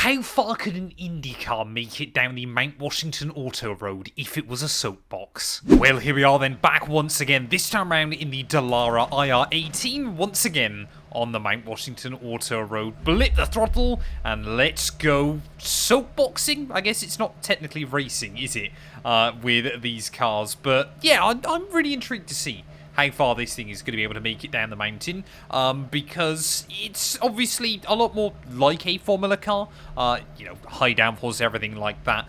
How far could an IndyCar make it down the Mount Washington Auto Road if it was a soapbox? Well, here we are then, back once again, this time around in the Dallara IR18, once again on the Mount Washington Auto Road. Blip the throttle, and let's go soapboxing? I guess it's not technically racing, is it, with these cars? But yeah, I'm really intrigued to see how far this thing is going to be able to make it down the mountain, because it's obviously a lot more like a Formula car, you know, high downforce, everything like that,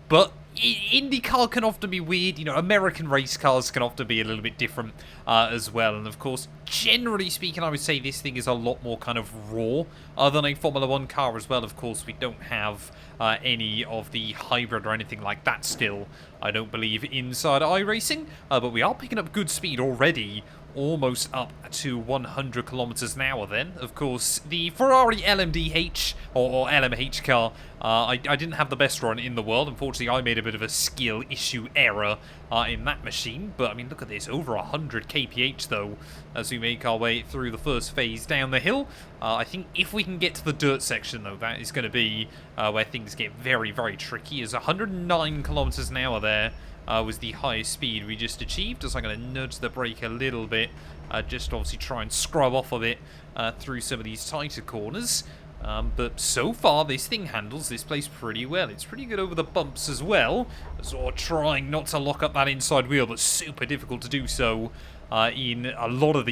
but IndyCar can often be weird, you know, American race cars can often be a little bit different as well, and of course, generally speaking, I would say this thing is a lot more kind of raw than a Formula 1 car as well. Of course, we don't have any of the hybrid or anything like that still, I don't believe, inside iRacing, but we are picking up good speed already, almost up to 100 kilometers an hour then. Of course, the Ferrari LMDH, or LMH car, I didn't have the best run in the world. Unfortunately, I made a bit of a skill issue error in that machine. But, I mean, look at this. Over 100 kph, though, as we make our way through the first phase down the hill. I think if we can get to the dirt section, though, that is going to be where things get very, very tricky. As 109 kilometers an hour there was the highest speed we just achieved. As I'm going to nudge the brake a little bit, just to obviously try and scrub off a bit through some of these tighter corners. But so far, this thing handles this place pretty well. It's pretty good over the bumps as well. Sort of trying not to lock up that inside wheel, but super difficult to do so in a lot of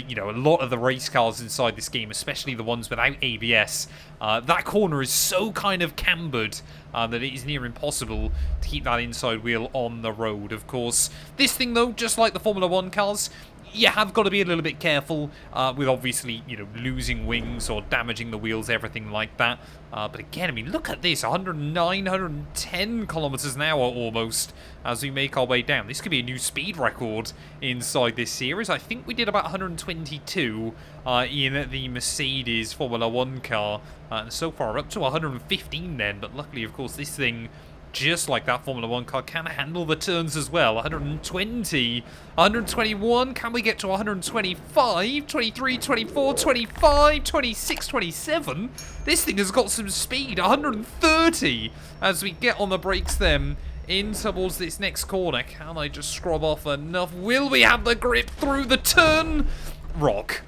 the race cars inside this game, especially the ones without ABS. That corner is so kind of cambered that it is near impossible to keep that inside wheel on the road. Of course, this thing though, just like the Formula 1 cars, you have got to be a little bit careful with obviously, you know, losing wings or damaging the wheels, everything like that. But again, I mean, look at this, 109, 110 kilometers an hour almost as we make our way down. This could be a new speed record inside this series. I think we did about 122 in the Mercedes Formula 1 car. And so far up to 115 then. But luckily, of course, this thing, just like that Formula 1 car, can handle the turns as well. 120, 121, can we get to 125, 23, 24, 25, 26, 27? This thing has got some speed, 130, as we get on the brakes then in towards this next corner. Can I just scrub off enough? Will we have the grip through the turn? Rock.